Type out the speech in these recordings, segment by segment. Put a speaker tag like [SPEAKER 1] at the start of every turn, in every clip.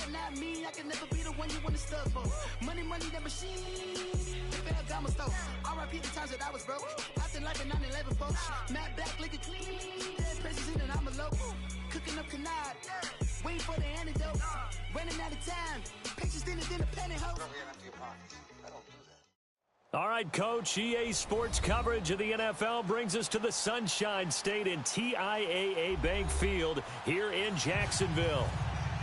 [SPEAKER 1] not me. I can never be the one you want to stuff for. Money, that machine. Ferragamo store. R.I.P. the times that I was broke. Acting like a 9/11 folks. Matt back, looking clean. Dead president and I'm a local. Cooking up canard. Waiting for the antidote. Running out of time. Pictures in a penny hoe. I don't do that.
[SPEAKER 2] All right, Coach, EA Sports coverage of the NFL brings us to the Sunshine State in TIAA Bank Field here in Jacksonville.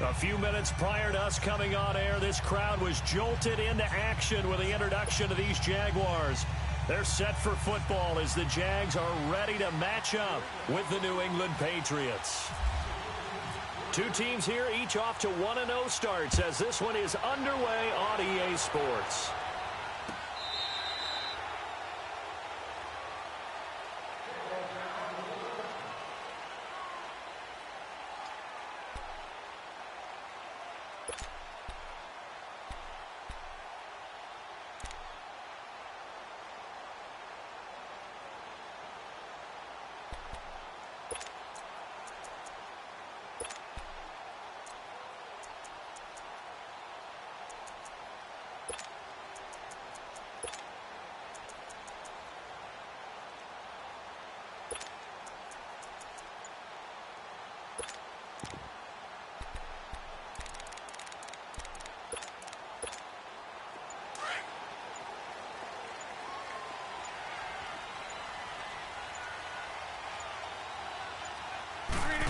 [SPEAKER 2] A few minutes prior to us coming on air, this crowd was jolted into action with the introduction of these Jaguars. They're set for football as the Jags are ready to match up with the New England Patriots. Two teams here, each off to 1-0 starts as this one is underway on EA Sports.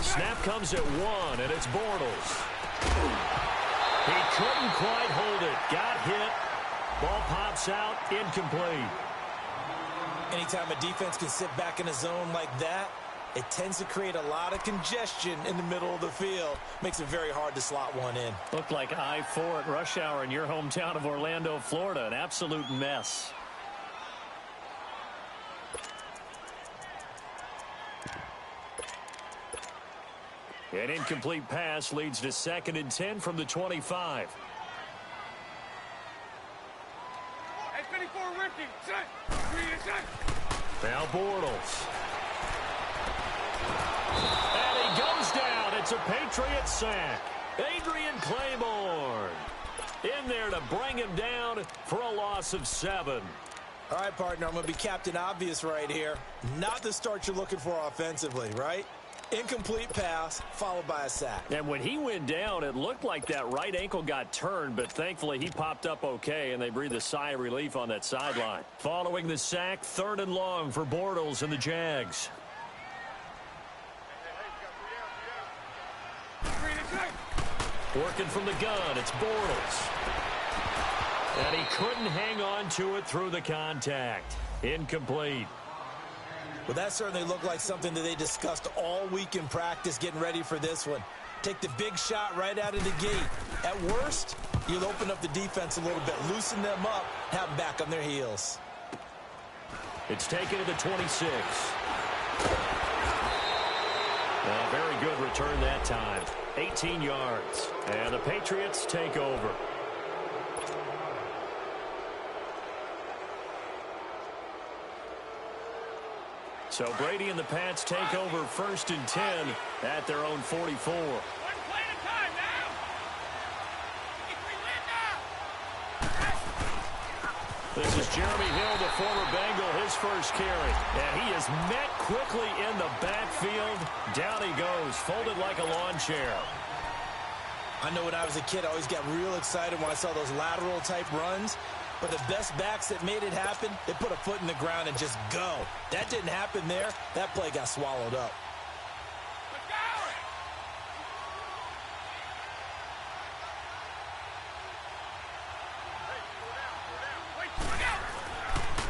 [SPEAKER 2] Snap comes at 1, and it's Bortles. He couldn't quite hold it. Got hit. Ball pops out. Incomplete.
[SPEAKER 3] Anytime a defense can sit back in a zone like that, it tends to create a lot of congestion in the middle of the field. Makes it very hard to slot one in.
[SPEAKER 2] Looked like I-4 at rush hour in your hometown of Orlando, Florida. An absolute mess. An incomplete pass leads to 2nd and 10 from the 25. Now Bortles. And he goes down. It's a Patriot sack. Adrian Claiborne in there to bring him down for a loss of 7.
[SPEAKER 3] All right, partner, I'm going to be Captain Obvious right here. Not the start you're looking for offensively, right? Incomplete pass, followed by a sack.
[SPEAKER 2] And when he went down, it looked like that right ankle got turned, but thankfully he popped up okay, and they breathed a sigh of relief on that sideline. Following the sack, 3rd and long for Bortles and the Jags. Working from the gun, it's Bortles. And he couldn't hang on to it through the contact. Incomplete.
[SPEAKER 3] Well, that certainly looked like something that they discussed all week in practice getting ready for this one. Take the big shot right out of the gate. At worst, you'll open up the defense a little bit, loosen them up, have them back on their heels.
[SPEAKER 2] It's taken to the 26. A very good return that time. 18 yards. And the Patriots take over. So Brady and the Pats take over 1st and 10 at their own 44. This is Jeremy Hill, the former Bengal, his first carry. And he is met quickly in the backfield. Down he goes, folded like a lawn chair.
[SPEAKER 3] I know when I was a kid, I always got real excited when I saw those lateral type runs. But the best backs that made it happen, they put a foot in the ground and just go. That didn't happen there. That play got swallowed up.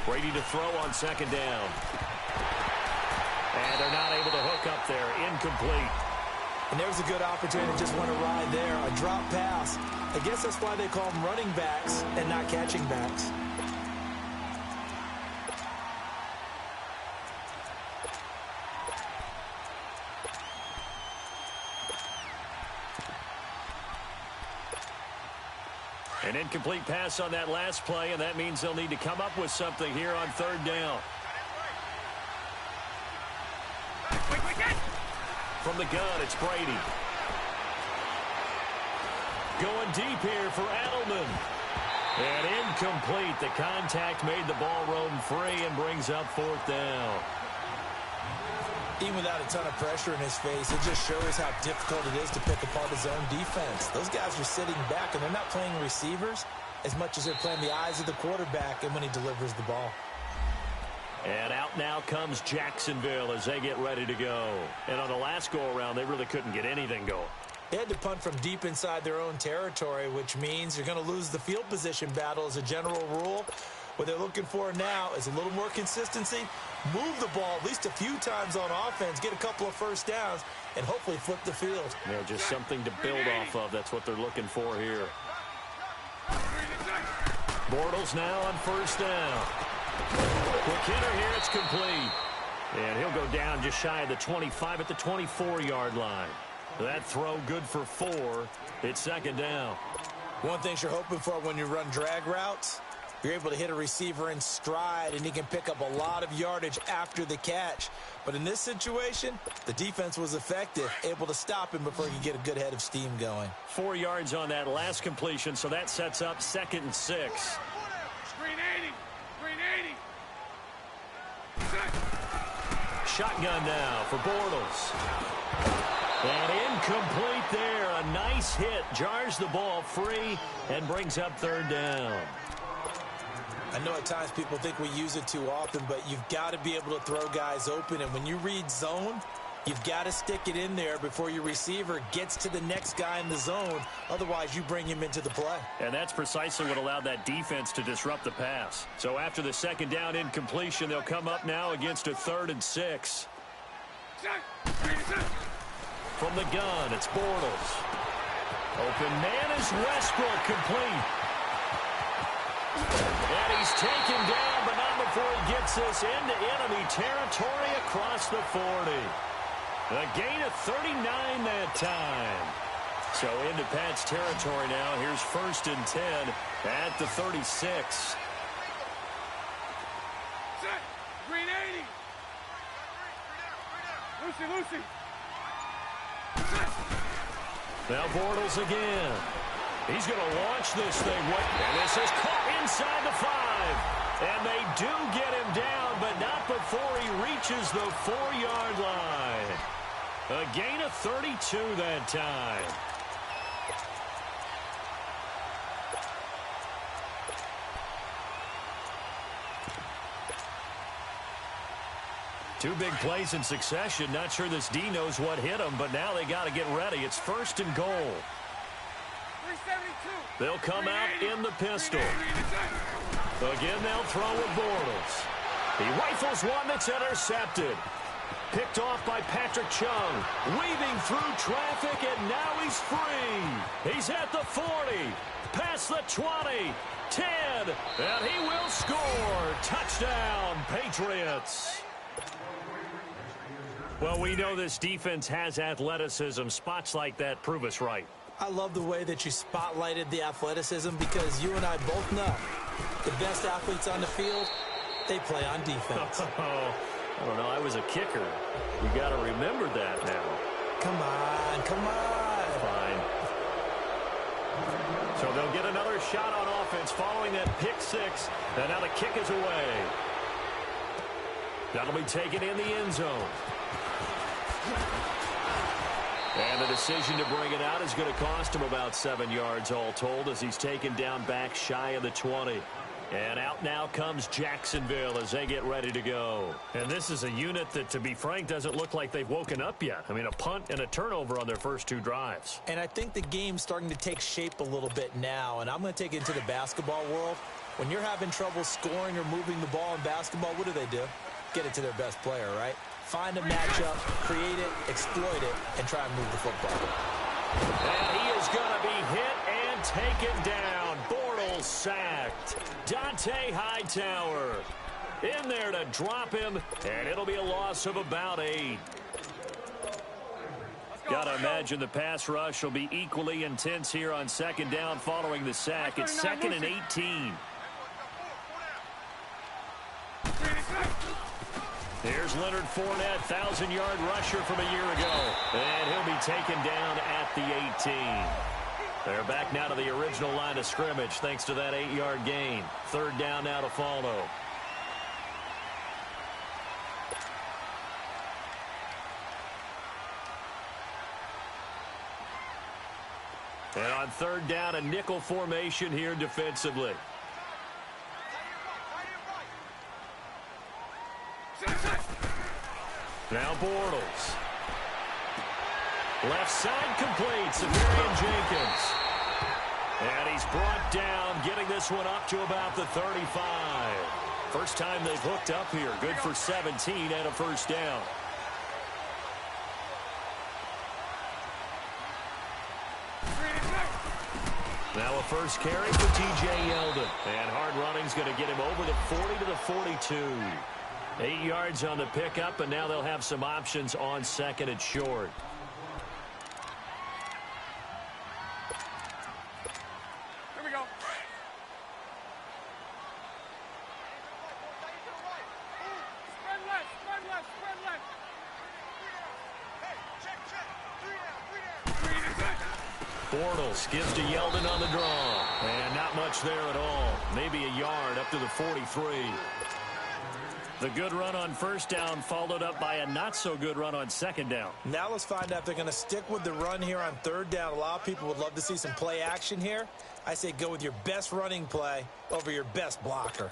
[SPEAKER 2] Brady to throw on 2nd down. And they're not able to hook up there. Incomplete.
[SPEAKER 3] And there's a good opportunity to just want to ride there. A drop pass. I guess that's why they call them running backs and not catching backs.
[SPEAKER 2] An incomplete pass on that last play, and that means they'll need to come up with something here on 3rd down. From the gun, it's Brady. Going deep here for Edelman. And incomplete. The contact made the ball roam free and brings up 4th down.
[SPEAKER 3] Even without a ton of pressure in his face, it just shows how difficult it is to pick apart his own defense. Those guys are sitting back, and they're not playing receivers as much as they're playing the eyes of the quarterback and when he delivers the ball.
[SPEAKER 2] And out now comes Jacksonville as they get ready to go. And on the last go-around, they really couldn't get anything going.
[SPEAKER 3] They had to punt from deep inside their own territory, which means you're going to lose the field position battle as a general rule. What they're looking for now is a little more consistency, move the ball at least a few times on offense, get a couple of first downs, and hopefully flip the field.
[SPEAKER 2] Yeah, just something to build off of. That's what they're looking for here. Bortles now on 1st down. Quick hitter here, it's complete. And he'll go down just shy of the 25 at the 24-yard line. That throw good for 4. It's 2nd down.
[SPEAKER 3] One thing you're hoping for when you run drag routes, you're able to hit a receiver in stride, and he can pick up a lot of yardage after the catch. But in this situation, the defense was effective, able to stop him before he could get a good head of steam going.
[SPEAKER 2] 4 yards on that last completion, so that sets up 2nd and 6.
[SPEAKER 4] Screen 80. Screen 80.
[SPEAKER 2] Shotgun now for Bortles. And incomplete there. A nice hit. Jars the ball free and brings up 3rd down.
[SPEAKER 3] I know at times people think we use it too often, but you've got to be able to throw guys open. And when you read zone, you've got to stick it in there before your receiver gets to the next guy in the zone. Otherwise, you bring him into the play.
[SPEAKER 2] And that's precisely what allowed that defense to disrupt the pass. So after the 2nd down incompletion, they'll come up now against a 3rd and 6. From the gun, it's Bortles. Open man is Westbrook, complete. And he's taken down, but not before he gets this into enemy territory across the 40. A gain of 39 that time. So into Pat's territory now. Here's 1st and 10 at the 36.
[SPEAKER 4] Green 80. Lucy.
[SPEAKER 2] Now Bortles again. He's going to launch this thing. And this is caught inside the 5. And they do get him down, but not before he reaches the 4-yard line. A gain of 32 that time. Two big plays in succession. Not sure this D knows what hit him, but now they got to get ready. It's 1st and goal. They'll come out in the pistol. Again, they'll throw with Bortles. He rifles one that's intercepted. Picked off by Patrick Chung. Weaving through traffic, and now he's free. He's at the 40. Past the 20. 10. And he will score. Touchdown, Patriots. Well, we know this defense has athleticism. Spots like that prove us right.
[SPEAKER 3] I love the way that you spotlighted the athleticism because you and I both know the best athletes on the field, they play on defense.
[SPEAKER 2] I don't know. I was a kicker. You got to remember that now.
[SPEAKER 3] Come on.
[SPEAKER 2] Fine. So they'll get another shot on offense following that pick 6. And now the kick is away. That'll be taken in the end zone. And the decision to bring it out is going to cost him about 7 yards all told as he's taken down back shy of the 20. And out now comes Jacksonville as they get ready to go. And this is a unit that, to be frank, doesn't look like they've woken up yet. I mean, a punt and a turnover on their first 2 drives.
[SPEAKER 3] And I think the game's starting to take shape a little bit now. And I'm going to take it into the basketball world. When you're having trouble scoring or moving the ball in basketball, what do? Get it to their best player, right? Find a matchup, create it, exploit it, and try and move the football.
[SPEAKER 2] And he is going to be hit and taken down. Bortles sacked. Dante Hightower in there to drop him, and it'll be a loss of about 8. Got to imagine the pass rush will be equally intense here on 2nd down following the sack. It's 2nd and 18. Here's Leonard Fournette, 1,000-yard rusher from a year ago. And he'll be taken down at the 18. They're back now to the original line of scrimmage thanks to that 8-yard gain. Third down now to follow. And on third down, a nickel formation here defensively. Now Bortles. Left side complete. Severian Jenkins. And he's brought down, getting this one up to about the 35. First time they've hooked up here. Good for 17 and a first down. Now a first carry for T.J. Yeldon. And hard running's going to get him over the 40 to the 42. 8 yards on the pickup, and now they'll have some options on second and short.
[SPEAKER 4] Here we go. Spread left, spread left, spread left. Hey, check. 3 down. 3 down.
[SPEAKER 2] Bortles gives to Yeldon on the draw. And not much there at all. Maybe a yard up to the 43. The good run on first down followed up by a not-so-good run on second down.
[SPEAKER 3] Now let's find out if they're going to stick with the run here on third down. A lot of people would love to see some play action here. I say go with your best running play over your best blocker.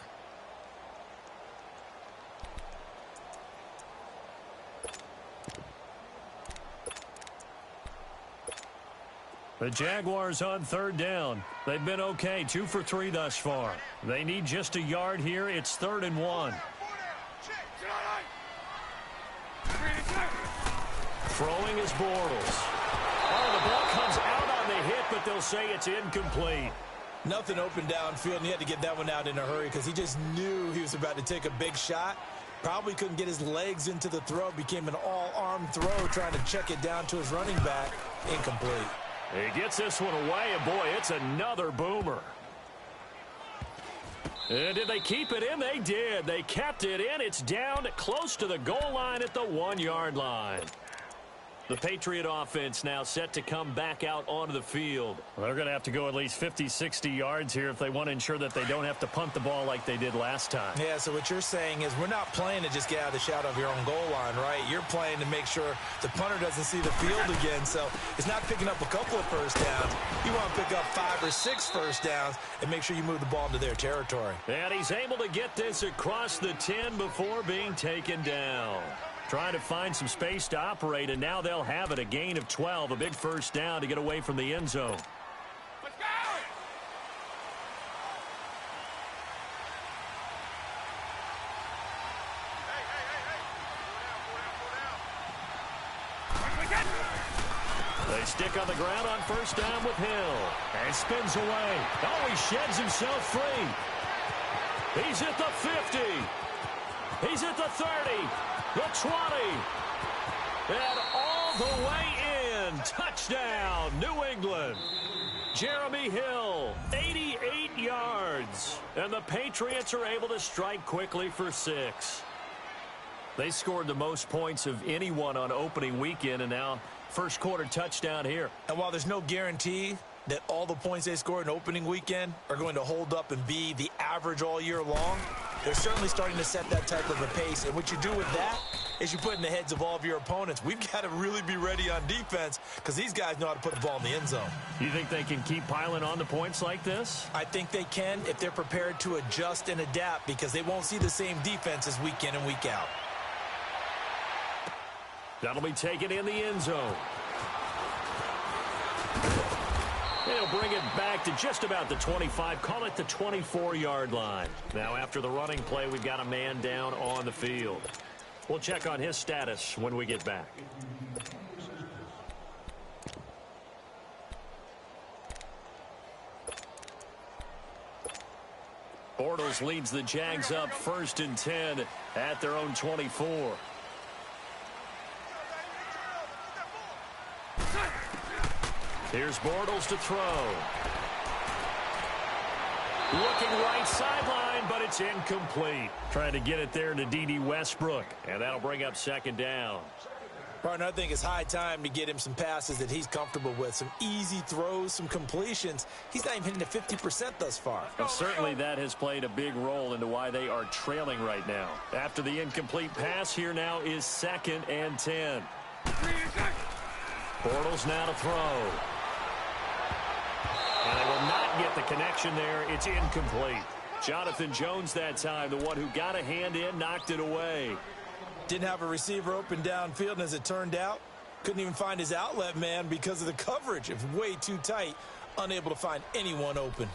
[SPEAKER 2] The Jaguars on third down. They've been okay, 2 for 3 thus far. They need just a yard here. It's 3rd and 1. Throwing is Bortles. Oh, the ball comes out on the hit, but they'll say it's incomplete.
[SPEAKER 3] Nothing open downfield, and he had to get that one out in a hurry because he just knew he was about to take a big shot. Probably couldn't get his legs into the throw. Became an all-arm throw trying to check it down to his running back. Incomplete.
[SPEAKER 2] He gets this one away, and boy, it's another boomer. And did they keep it in? They did. They kept it in. It's down close to the goal line at the 1-yard line. The Patriot offense now set to come back out onto the field. Well, they're going to have to go at least 50, 60 yards here if they want to ensure that they don't have to punt the ball like they did last time.
[SPEAKER 3] Yeah, so what you're saying is we're not playing to just get out of the shadow of your own goal line, right? You're playing to make sure the punter doesn't see the field again. So it's not picking up a couple of first downs. You want to pick up 5 or 6 first downs and make sure you move the ball into their territory.
[SPEAKER 2] And he's able to get this across the 10 before being taken down. Trying to find some space to operate, and now they'll have it. A gain of 12, a big first down to get away from the end zone.
[SPEAKER 4] Let's go!
[SPEAKER 2] They stick on the ground on first down with Hill. And spins away. Oh, he sheds himself free. He's at the 50. He's at the 30. The 20. And all the way in. Touchdown, New England. Jeremy Hill, 88 yards. And the Patriots are able to strike quickly for 6. They scored the most points of anyone on opening weekend, and now first quarter touchdown here.
[SPEAKER 3] And while there's no guarantee that all the points they scored in opening weekend are going to hold up and be the average all year long, they're certainly starting to set that type of a pace. And what you do with that is you put in the heads of all of your opponents. We've got to really be ready on defense because these guys know how to put the ball in the end zone.
[SPEAKER 2] You think they can keep piling on the points like this?
[SPEAKER 3] I think they can if they're prepared to adjust and adapt because they won't see the same defenses week in and week out.
[SPEAKER 2] That'll be taken in the end zone. They'll bring it back to just about the 25. Call it the 24-yard line. Now, after the running play, we've got a man down on the field. We'll check on his status when we get back. Bortles leads the Jags up 1st and 10 at their own 24. Here's Bortles to throw. Looking right sideline, but it's incomplete. Trying to get it there to D.D. Westbrook, and that'll bring up 2nd down.
[SPEAKER 3] Partner, I think it's high time to get him some passes that he's comfortable with, some easy throws, some completions. He's not even hitting the 50% thus far.
[SPEAKER 2] Well, certainly that has played a big role into why they are trailing right now. After the incomplete pass, here now is 2nd and 10. Bortles now to throw. And they will not get the connection there. It's incomplete. Jonathan Jones that time, the one who got a hand in, knocked it away.
[SPEAKER 3] Didn't have a receiver open downfield, and as it turned out, couldn't even find his outlet man because of the coverage. It was way too tight, unable to find anyone open.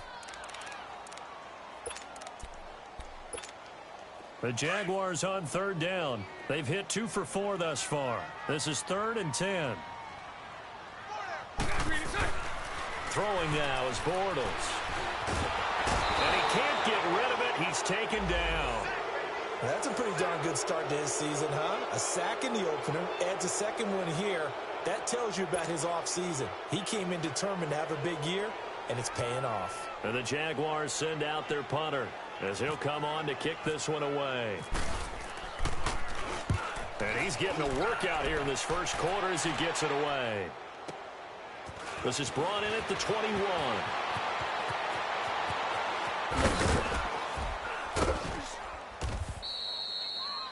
[SPEAKER 2] The Jaguars on 3rd down. They've hit 2 for 4 thus far. This is 3rd and 10. Throwing now is Bortles. And he can't get rid of it. He's taken down.
[SPEAKER 3] That's a pretty darn good start to his season, huh? A sack in the opener, adds a second one here. That tells you about his offseason. He came in determined to have a big year, and it's paying off.
[SPEAKER 2] And the Jaguars send out their punter as he'll come on to kick this one away. And he's getting a workout here in this first quarter as he gets it away. This is brought in at the 21.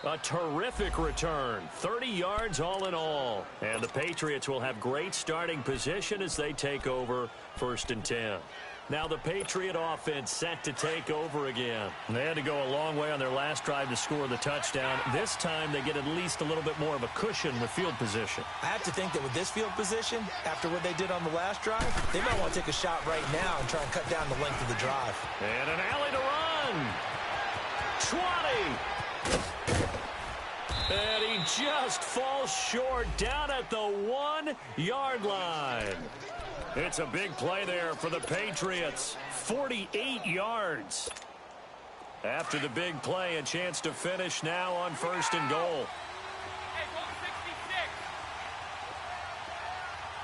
[SPEAKER 2] A terrific return. 30 yards all in all. And the Patriots will have great starting position as they take over 1st and 10. Now the Patriot offense set to take over again. They had to go a long way on their last drive to score the touchdown. This time they get at least a little bit more of a cushion with field position.
[SPEAKER 3] I have to think that with this field position, after what they did on the last drive, they might want to take a shot right now and try and cut down the length of the drive.
[SPEAKER 2] And an alley to run. 20. And he just falls short down at the 1-yard line. It's a big play there for the Patriots. 48 yards. After the big play, a chance to finish now on 1st and goal.
[SPEAKER 4] Hey, go 66.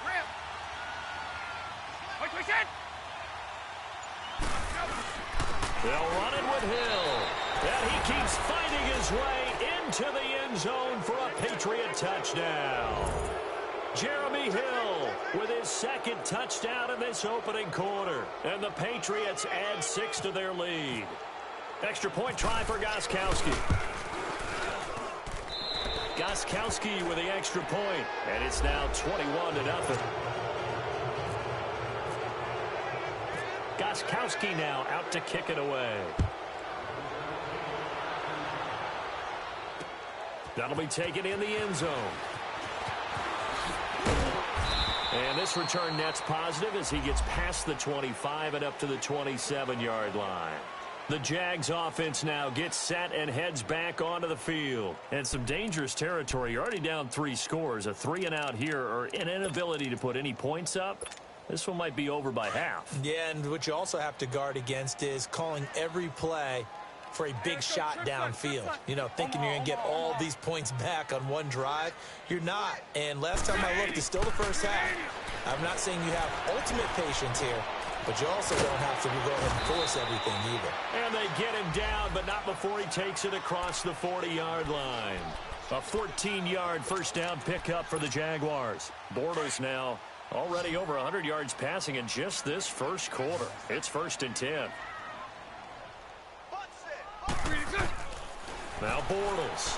[SPEAKER 4] Rim. Push it.
[SPEAKER 2] They'll run it with Hill. And he keeps fighting his way into the end zone for a Patriot touchdown. Jeremy Hill with his 2nd touchdown in this opening quarter. And the Patriots add 6 to their lead. Extra point try for Gostkowski. Gostkowski with the extra point. And it's now 21-0. Gostkowski now out to kick it away. That'll be taken in the end zone. And this return net's positive as he gets past the 25 and up to the 27-yard line. The Jags offense now gets set and heads back onto the field. And some dangerous territory. You're already down 3 scores. A 3-and-out here or an inability to put any points up. This one might be over by half.
[SPEAKER 3] Yeah, and what you also have to guard against is calling every play for a big shot downfield. You know, thinking you're going to get all these points back on one drive. You're not. And last time I looked, it's still the first half. I'm not saying you have ultimate patience here, but you also don't have to go ahead and force everything either.
[SPEAKER 2] And they get him down, but not before he takes it across the 40-yard line. A 14-yard first down pickup for the Jaguars. Bortles now already over 100 yards passing in just this first quarter. It's 1st and 10. Now Bortles.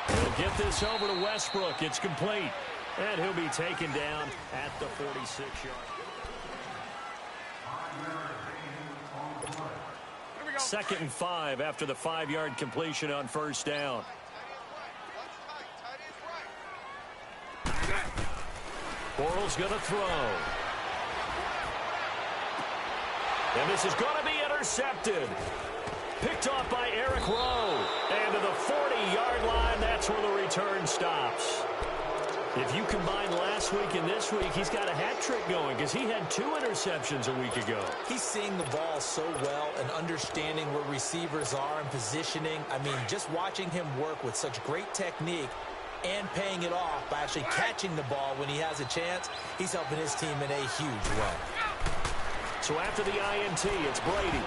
[SPEAKER 2] He'll get this over to Westbrook. It's complete. And he'll be taken down at the 46-yard. 2nd and 5 after the 5-yard completion on first down. Bortles going to throw. And this is going to be intercepted. Picked off by Eric Rowe. And to the 40-yard line, that's where the return stops. If you combine last week and this week, he's got a hat trick going because he had 2 interceptions a week ago.
[SPEAKER 3] He's seeing the ball so well and understanding where receivers are and positioning. I mean, just watching him work with such great technique and paying it off by actually catching the ball when he has a chance, he's helping his team in a huge way.
[SPEAKER 2] So after the INT, it's Brady.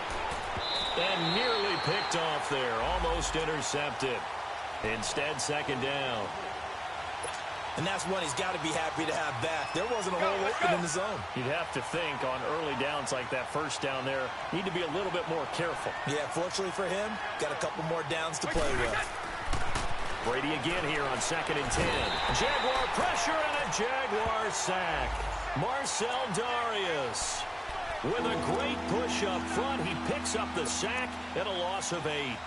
[SPEAKER 2] And nearly picked off there, almost intercepted. Instead, second down.
[SPEAKER 3] And that's one he's got to be happy to have back. There wasn't a hole open in the zone.
[SPEAKER 2] You'd have to think on early downs like that first down there, need to be a little bit more careful.
[SPEAKER 3] Yeah, fortunately for him, got a couple more downs to play with.
[SPEAKER 2] Brady again here on 2nd and 10. Jaguar pressure and a Jaguar sack. Marcel Darius with a great push up front. He picks up the sack and a loss of 8.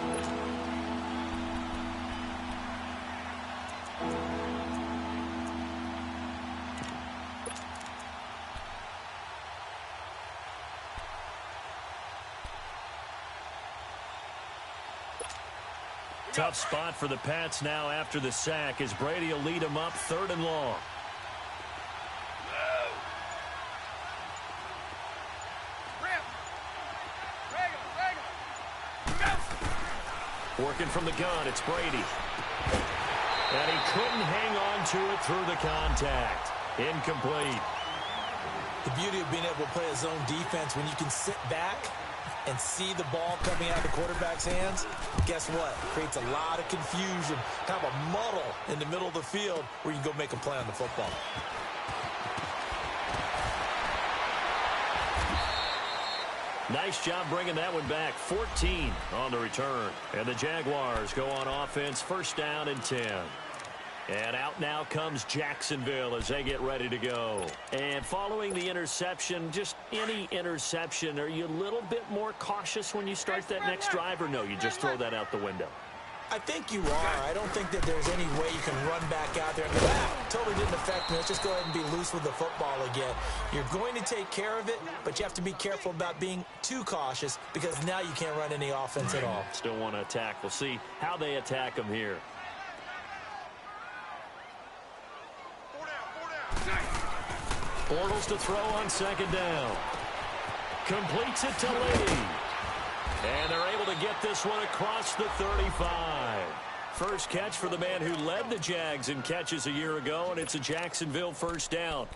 [SPEAKER 2] Tough spot for the Pats now after the sack as Brady will lead them up 3rd and long. Working from the gun, it's Brady. And he couldn't hang on to it through the contact. Incomplete.
[SPEAKER 3] The beauty of being able to play a zone defense when you can sit back and see the ball coming out of the quarterback's hands, guess what? Creates a lot of confusion, kind of a muddle in the middle of the field where you can go make a play on the football.
[SPEAKER 2] Nice job bringing that one back. 14 on the return. And the Jaguars go on offense, 1st down and 10. And out now comes Jacksonville as they get ready to go. And following the interception, just any interception, are you a little bit more cautious when you start that next drive, or no, you just throw that out the window?
[SPEAKER 3] I think you are. I don't think that there's any way you can run back out there and go, totally didn't affect me. Let's just go ahead and be loose with the football again. You're going to take care of it, but you have to be careful about being too cautious because now you can't run any offense at all.
[SPEAKER 2] Still want to attack. We'll see how they attack them here. Bortles to throw on 2nd down. Completes it to Lee. And they're able to get this one across the 35. First catch for the man who led the Jags in catches a year ago, and it's a Jacksonville 1st down.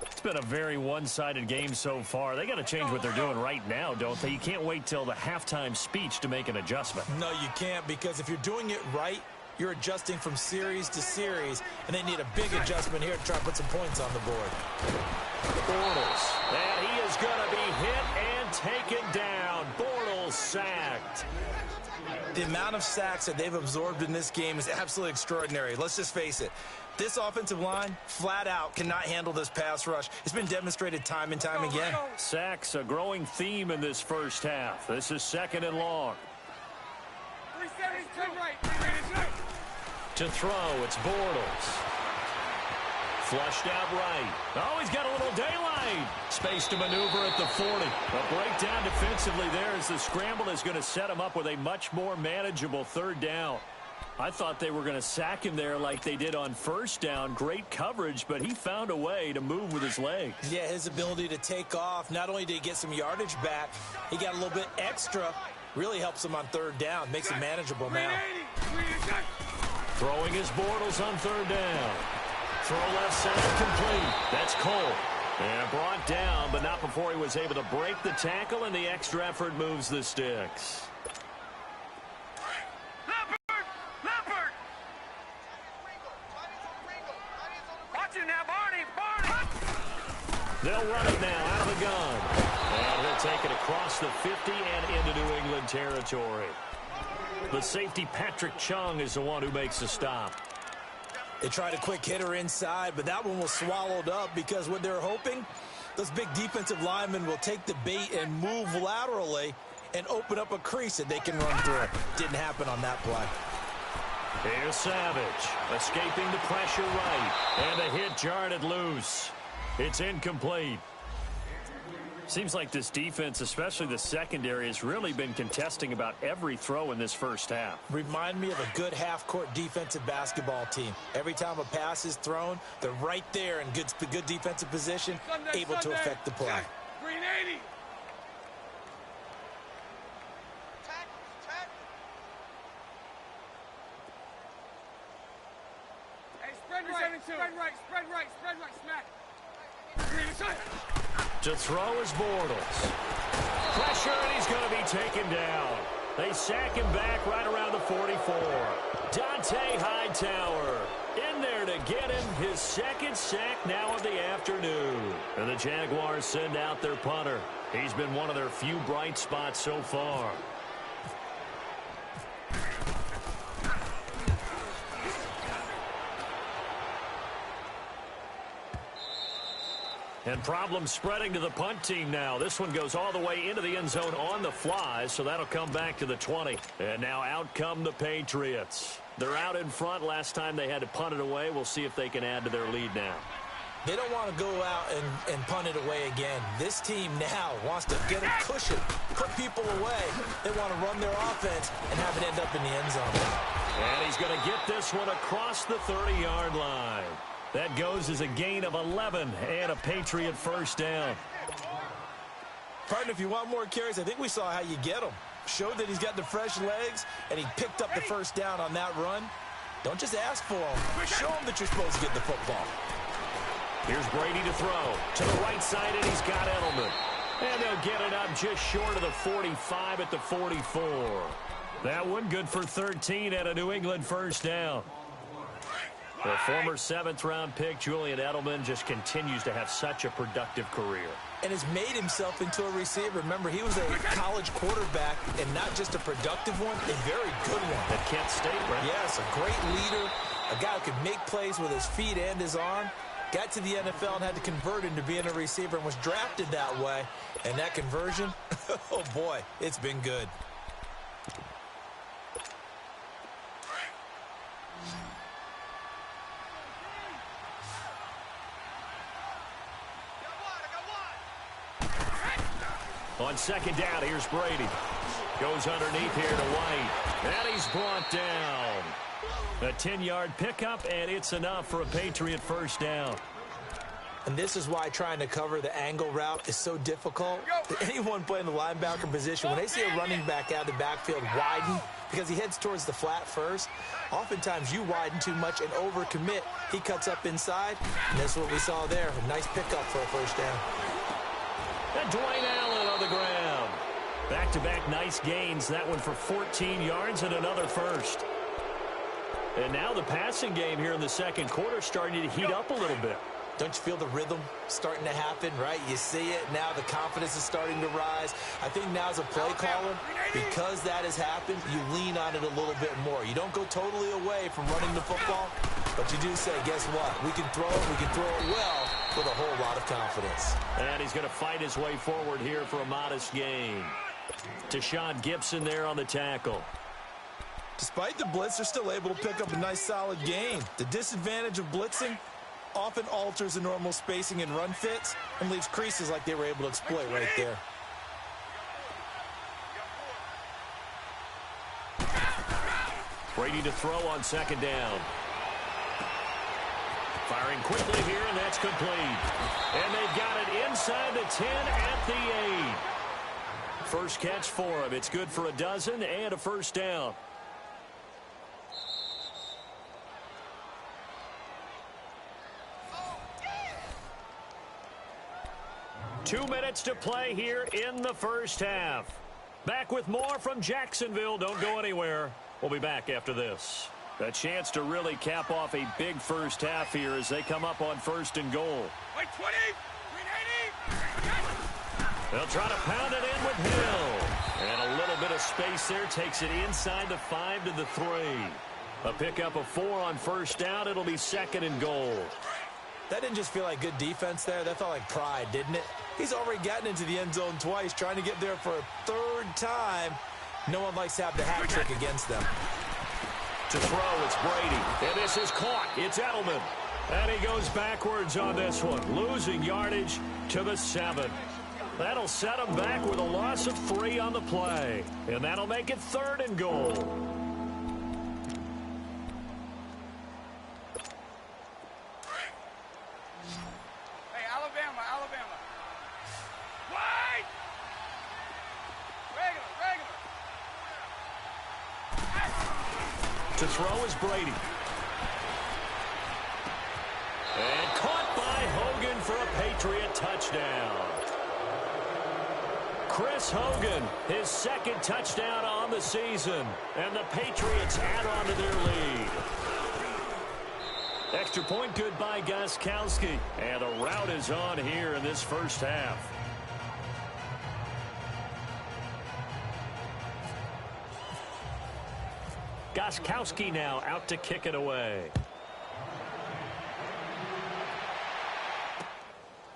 [SPEAKER 2] It's been a very one-sided game so far. They got to change what they're doing right now, don't they? You can't wait till the halftime speech to make an adjustment.
[SPEAKER 3] No, you can't, because if you're doing it right, you're adjusting from series to series, and they need a big adjustment here to try to put some points on the board.
[SPEAKER 2] Bortles, and he is going to be hit and taken down. Bortles sacked.
[SPEAKER 3] The amount of sacks that they've absorbed in this game is absolutely extraordinary. Let's just face it. This offensive line, flat out, cannot handle this pass rush. It's been demonstrated time and time again.
[SPEAKER 2] Sacks, a growing theme in this first half. This is 2nd and long. To throw, it's Bortles. Flushed out right. Oh, he's got a little daylight. Space to maneuver at the 40. A breakdown defensively there as the scramble is going to set him up with a much more manageable 3rd down. I thought they were going to sack him there like they did on 1st down. Great coverage, but he found a way to move with his legs. Yeah,
[SPEAKER 3] his ability to take off. Not only did he get some yardage back, he got a little bit extra. Really helps him on 3rd down. Makes it manageable now.
[SPEAKER 2] Throwing his Bortles on 3rd down. Throw left side complete. That's Cole. And brought down, but not before he was able to break the tackle, and the extra effort moves the sticks.
[SPEAKER 4] Leopard! Watch it now, Barney!
[SPEAKER 2] They'll run it now out of the gun. And he'll take it across the 50 and into New England territory. The safety, Patrick Chung, is the one who makes the stop.
[SPEAKER 3] They tried a quick hitter inside, but that one was swallowed up because what they're hoping, those big defensive linemen will take the bait and move laterally and open up a crease that they can run through. Didn't happen on that play.
[SPEAKER 2] Here's Savage, escaping the pressure right, and a hit jarred it loose. It's incomplete. Seems like this defense, especially the secondary, has really been contesting about every throw in this first half.
[SPEAKER 3] Remind me of a good half-court defensive basketball team. Every time a pass is thrown, they're right there in good defensive position, able to affect the play.
[SPEAKER 4] Green 80. Hey, spread right, smack. Green inside.
[SPEAKER 2] To throw is Bortles. Pressure, and he's going to be taken down. They sack him back right around the 44. Dante Hightower in there to get him his second sack now of the afternoon. And the Jaguars send out their punter. He's been one of their few bright spots so far. And problems spreading to the punt team now. This one goes all the way into the end zone on the fly, so that'll come back to the 20. And now out come the Patriots. They're out in front. Last time they had to punt it away. We'll see if they can add to their lead now.
[SPEAKER 3] They don't want to go out and punt it away again. This team now wants to get a cushion, put people away. They want to run their offense and have it end up in the end zone.
[SPEAKER 2] And he's going to get this one across the 30-yard line. That goes as a gain of 11 and a Patriot first down.
[SPEAKER 3] Partner, if you want more carries, I think we saw how you get them. Showed that he's got the fresh legs, and he picked up the first down on that run. Don't just ask for them. Show them that you're supposed to get the football.
[SPEAKER 2] Here's Brady to throw. To the right side, and he's got Edelman. And they'll get it up just short of the 45 at the 44. That one good for 13 at a New England first down. The former 7th-round pick, Julian Edelman, just continues to have such a productive career.
[SPEAKER 3] And has made himself into a receiver. Remember, he was a college quarterback, and not just a productive one, a very good one.
[SPEAKER 2] At Kent State, right?
[SPEAKER 3] Yes, a great leader, a guy who could make plays with his feet and his arm. Got to the NFL and had to convert into being a receiver and was drafted that way. And that conversion, oh boy, it's been good.
[SPEAKER 2] On second down, here's Brady. Goes underneath here to White. And he's brought down. A 10-yard pickup, and it's enough for a Patriot first down.
[SPEAKER 3] And this is why trying to cover the angle route is so difficult. Anyone playing the linebacker position, when they see a running back out of the backfield widen, because he heads towards the flat first, oftentimes you widen too much and overcommit. He cuts up inside, and that's what we saw there. A nice pickup for a first down.
[SPEAKER 2] And Dwayne Allen on the ground. Back-to-back nice gains. That one for 14 yards and another first. And now the passing game here in the second quarter starting to heat up a little bit.
[SPEAKER 3] Don't you feel the rhythm starting to happen, right? You see it. Now the confidence is starting to rise. I think now as a play caller, because that has happened, you lean on it a little bit more. You don't go totally away from running the football, but you do say, guess what? We can throw it well with a whole lot of confidence.
[SPEAKER 2] And he's going to fight his way forward here for a modest gain. Tashawn Gibson there on the tackle.
[SPEAKER 3] Despite the blitz, they're still able to pick up a nice solid gain. The disadvantage of blitzing often alters the normal spacing and run fits and leaves creases like they were able to exploit right there.
[SPEAKER 2] Brady to throw on second down. Firing quickly here, and that's complete. And they've got it inside the 10 at the 8. First catch for him. It's good for a dozen and a first down. Two minutes to play here in the first half. Back with more from Jacksonville. Don't go anywhere. We'll be back after this. A chance to really cap off a big first half here as they come up on first and goal.
[SPEAKER 4] Wait, 20, 380.
[SPEAKER 2] They'll try to pound it in with Hill. And a little bit of space there takes it inside the 5 to the 3. A pickup of 4 on first down. It'll be second and goal.
[SPEAKER 3] That didn't just feel like good defense there. That felt like pride, didn't it? He's already gotten into the end zone twice, trying to get there for a third time. No one likes to have the hat trick against them.
[SPEAKER 2] To throw, it's Brady. And this is caught. It's Edelman. And he goes backwards on this one, losing yardage to the 7. That'll set him back with a loss of 3 on the play. And that'll make it third and goal.
[SPEAKER 4] Hey, Alabama. Wide. Regular.
[SPEAKER 2] To throw is Brady. And caught by Hogan for a Patriot touchdown. Chris Hogan, his second touchdown on the season. And the Patriots add on to their lead. Extra point good by Gostkowski. And a rout is on here in this first half. Gostkowski now out to kick it away.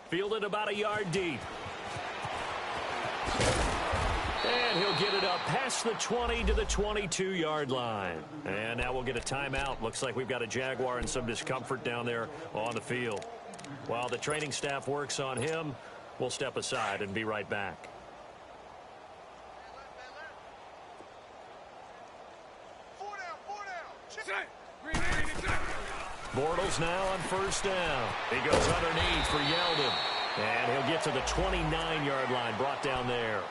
[SPEAKER 2] Fielded about a yard deep. And he'll get it up past the 20 to the 22-yard line. And now we'll get a timeout. Looks like we've got a Jaguar and some discomfort down there on the field. While the training staff works on him, we'll step aside and be right back. Bortles now on first down. He goes underneath for Yeldon. And he'll get to the 29-yard line, brought down there.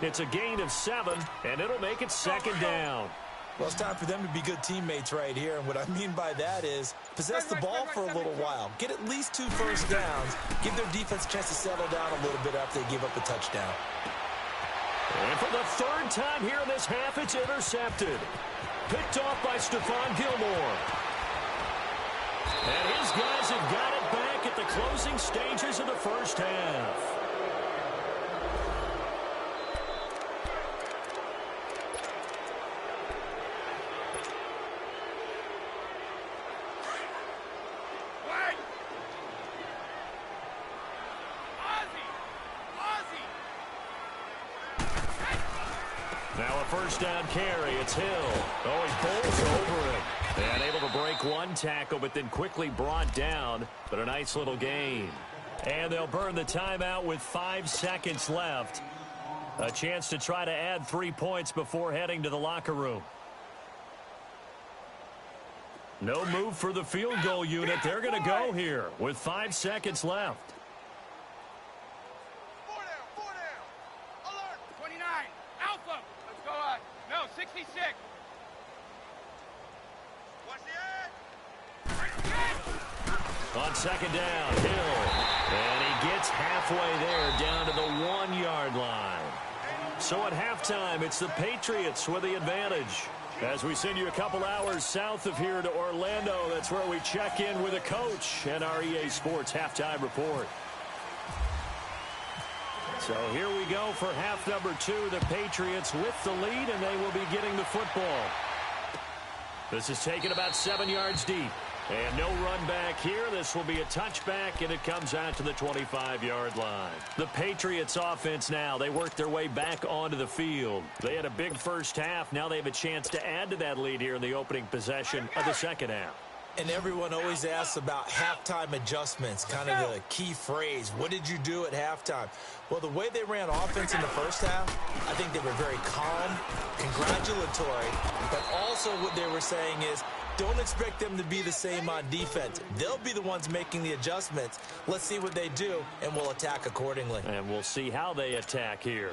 [SPEAKER 2] It's a gain of 7, and it'll make it second down.
[SPEAKER 3] Well, it's time for them to be good teammates right here. And what I mean by that is possess the ball for a little while. Get at least 2 first downs. Give their defense a chance to settle down a little bit after they give up a touchdown.
[SPEAKER 2] And for the third time here in this half, it's intercepted. Picked off by Stephon Gilmore. And his guys have got it back at the closing stages of the first half. Now a first down carry. It's Hill. Oh, he bowls over it. And able to break one tackle, but then quickly brought down. But a nice little gain. And they'll burn the timeout with 5 seconds left. A chance to try to add 3 points before heading to the locker room. No move for the field goal unit. They're going to go here with 5 seconds left.
[SPEAKER 4] 4 down. Alert. 29. Alpha. Let's go on. No, 66. Watch the edge.
[SPEAKER 2] On second down, Hill. And he gets halfway there down to the 1-yard line. So at halftime, it's the Patriots with the advantage. As we send you a couple hours south of here to Orlando, that's where we check in with a coach and our EA Sports halftime report. So here we go for half number 2. The Patriots with the lead, and they will be getting the football. This is taken about 7 yards deep. And no run back here. This will be a touchback, and it comes out to the 25-yard line. The Patriots offense now, they work their way back onto the field. They had a big first half. Now they have a chance to add to that lead here in the opening possession of the second half.
[SPEAKER 3] And everyone always asks about halftime adjustments, kind of the key phrase. What did you do at halftime? Well, the way they ran offense in the first half, I think they were very calm, congratulatory, but also what they were saying is, don't expect them to be the same on defense. They'll be the ones making the adjustments. Let's see what they do, and we'll attack accordingly.
[SPEAKER 2] And we'll see how they attack here.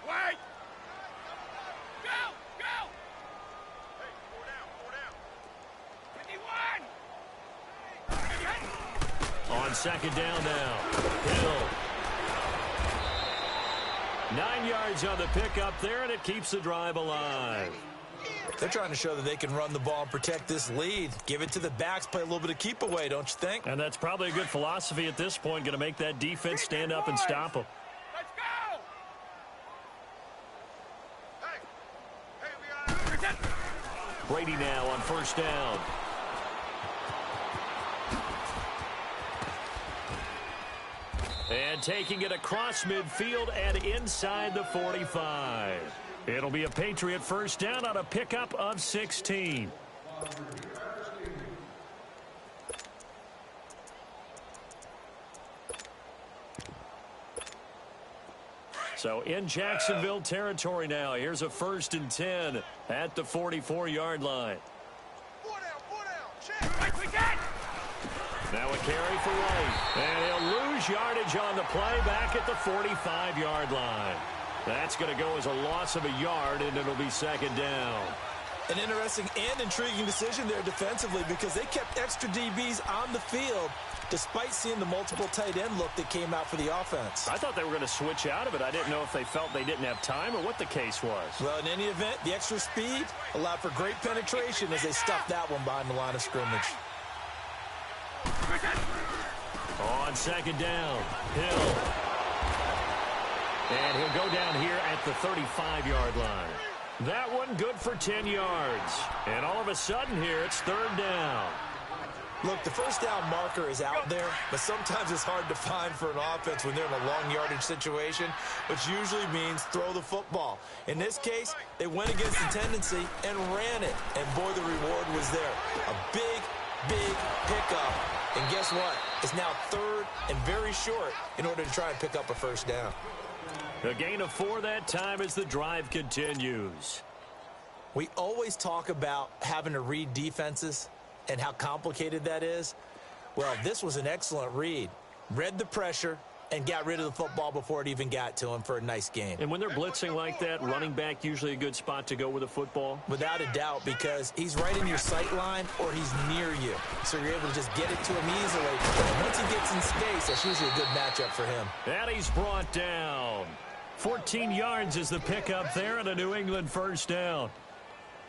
[SPEAKER 4] Wait! Go! Go! Hey, 4 down, 4 down. 51! On
[SPEAKER 2] second down now, Hill. 9 yards on the pickup there, and it keeps the drive alive.
[SPEAKER 3] They're trying to show that they can run the ball and protect this lead. Give it to the backs, play a little bit of keep away, don't you think?
[SPEAKER 2] And that's probably a good philosophy at this point, going to make that defense stand up and stop them.
[SPEAKER 4] Let's go! Hey, we got it.
[SPEAKER 2] Brady now on first down. And taking it across midfield and inside the 45. It'll be a Patriot first down on a pickup of 16. So in Jacksonville territory now. Here's a 1st and 10 at the 44-yard line.
[SPEAKER 4] 4 down, check. Right, we got.
[SPEAKER 2] Now a carry for White. And he'll lose yardage on the play back at the 45-yard line. That's going to go as a loss of a yard, and it'll be second down.
[SPEAKER 3] An interesting and intriguing decision there defensively because they kept extra DBs on the field despite seeing the multiple tight end look that came out for the offense.
[SPEAKER 2] I thought they were going to switch out of it. I didn't know if they felt they didn't have time or what the case was.
[SPEAKER 3] Well, in any event, the extra speed allowed for great penetration as they stuffed that one behind the line of scrimmage.
[SPEAKER 2] On second down, Hill. And he'll go down here at the 35-yard line. That one good for 10 yards. And all of a sudden here, it's third down.
[SPEAKER 3] Look, the first down marker is out there, but sometimes it's hard to find for an offense when they're in a long yardage situation, which usually means throw the football. In this case, they went against the tendency and ran it. And boy, the reward was there. A big, big pickup. And guess what? It's now third and very short in order to try and pick up a first down.
[SPEAKER 2] A gain of 4 that time as the drive continues.
[SPEAKER 3] We always talk about having to read defenses and how complicated that is. Well, this was an excellent read. Read the pressure and got rid of the football before it even got to him for a nice gain.
[SPEAKER 2] And when they're blitzing like that, running back usually a good spot to go with a football?
[SPEAKER 3] Without a doubt, because he's right in your sight line or he's near you. So you're able to just get it to him easily. And once he gets in space, that's usually a good matchup for him.
[SPEAKER 2] And he's brought down. 14 yards is the pickup there and a New England first down.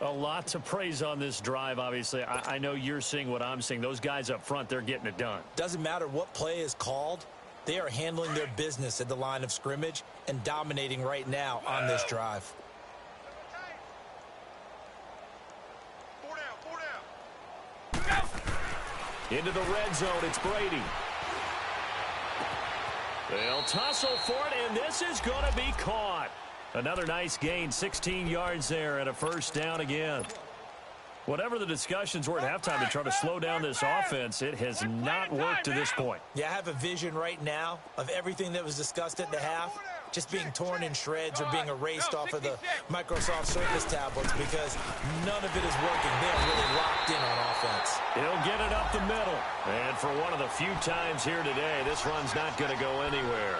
[SPEAKER 2] A lot to praise on this drive, obviously. I know you're seeing what I'm seeing. Those guys up front, they're getting it done.
[SPEAKER 3] Doesn't matter what play is called. They are handling their business at the line of scrimmage and dominating right now on this drive.
[SPEAKER 4] 4 down.
[SPEAKER 2] Into the red zone, it's Brady. They'll tussle for it, and this is going to be caught. Another nice gain, 16 yards there, and a first down again. Whatever the discussions were at halftime to try to slow down this offense, it has not worked to this point.
[SPEAKER 3] Yeah, I have a vision right now of everything that was discussed at the half just being torn in shreds or being erased off of the Microsoft Surface tablets because none of it is working. They're really locked in on offense.
[SPEAKER 2] He'll get it up the middle. And for one of the few times here today, this run's not going to go anywhere.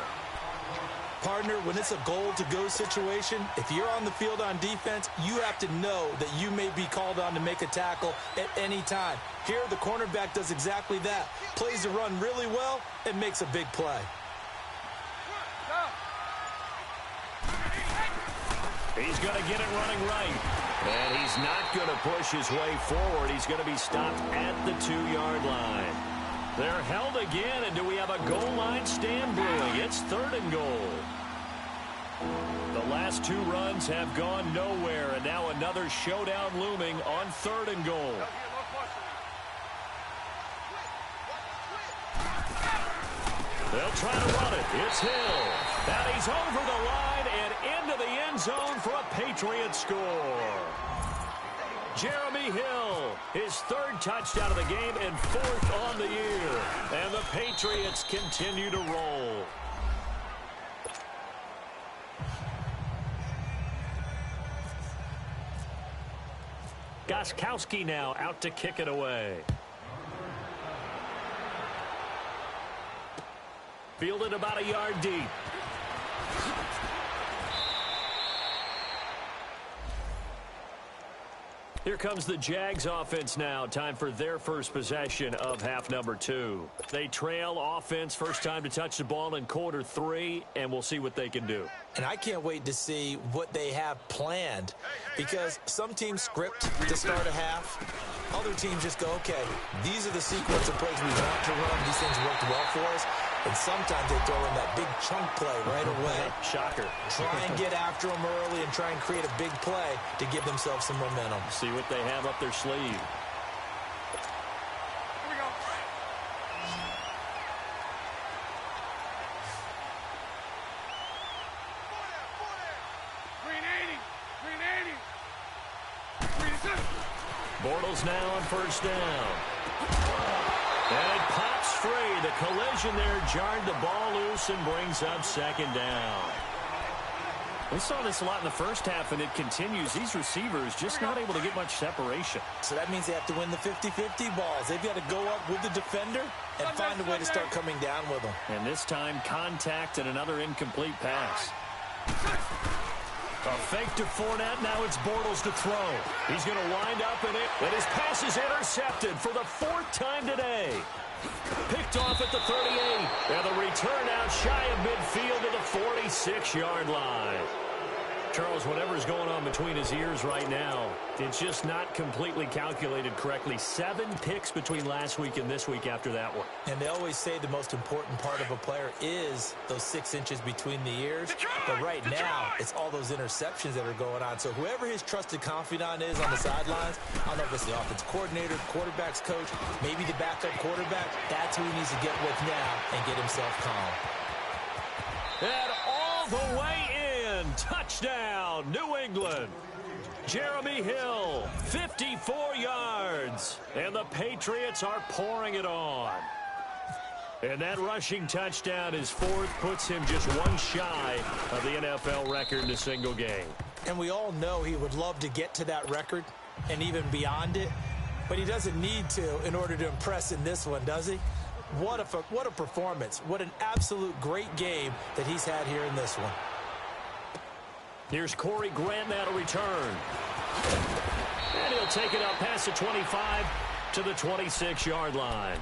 [SPEAKER 3] Partner, when it's a goal-to-go situation, if you're on the field on defense, you have to know that you may be called on to make a tackle at any time. Here, the cornerback does exactly that. Plays the run really well and makes a big play.
[SPEAKER 2] He's going to get it running right. And he's not going to push his way forward. He's going to be stopped at the 2-yard line. They're held again, and do we have a goal line stand brewing? It's third and goal. The last 2 runs have gone nowhere, and now another showdown looming on third and goal. They'll try to run it. It's Hill. And he's over the line and into the end zone for a Patriot score. Jeremy Hill, his 3rd touchdown of the game and 4th on the year. And the Patriots continue to roll. Gostkowski now out to kick it away. Fielded about a yard deep. Here comes the Jags offense now. Time for their first possession of half number 2. They trail offense, first time to touch the ball in quarter 3, and we'll see what they can do.
[SPEAKER 3] And I can't wait to see what they have planned because some teams script to start a half. Other teams just go, okay, these are the sequence of plays we want to run. These things worked well for us. And sometimes they throw in that big chunk play right away.
[SPEAKER 2] Shocker.
[SPEAKER 3] Try and get after them early and try and create a big play to give themselves some momentum.
[SPEAKER 2] See what they have up their sleeve.
[SPEAKER 4] Here we go. Green 80.
[SPEAKER 2] Bortles now on first down. And it pops free. The collision there jarred the ball loose and brings up second down. We saw this a lot in the first half, and it continues. These receivers just not able to get much separation.
[SPEAKER 3] So that means they have to win the 50-50 balls. They've got to go up with the defender and find a way to start coming down with them.
[SPEAKER 2] And this time, contact and another incomplete pass. A fake to Fournette. Now it's Bortles to throw. He's going to wind up in it. And his pass is intercepted for the 4th time today. Picked off at the 38. And the return out shy of midfield to the 46-yard line. Charles, whatever's going on between his ears right now, it's just not completely calculated correctly. 7 picks between last week and this week after that one.
[SPEAKER 3] And they always say the most important part of a player is those 6 inches between the ears. But right now, it's all those interceptions that are going on. So whoever his trusted confidant is on the sidelines, I don't know if it's the offense coordinator, quarterback's coach, maybe the backup quarterback, that's who he needs to get with now and get himself calm.
[SPEAKER 2] And all the way in. Touchdown, New England. Jeremy Hill, 54 yards. And the Patriots are pouring it on. And that rushing touchdown, his 4th, puts him just 1 shy of the NFL record in a single game.
[SPEAKER 3] And we all know he would love to get to that record and even beyond it. But he doesn't need to in order to impress in this one, does he? What a performance. What an absolute great game that he's had here in this one.
[SPEAKER 2] Here's Corey Grant now to return. And he'll take it up past the 25 to the 26-yard line.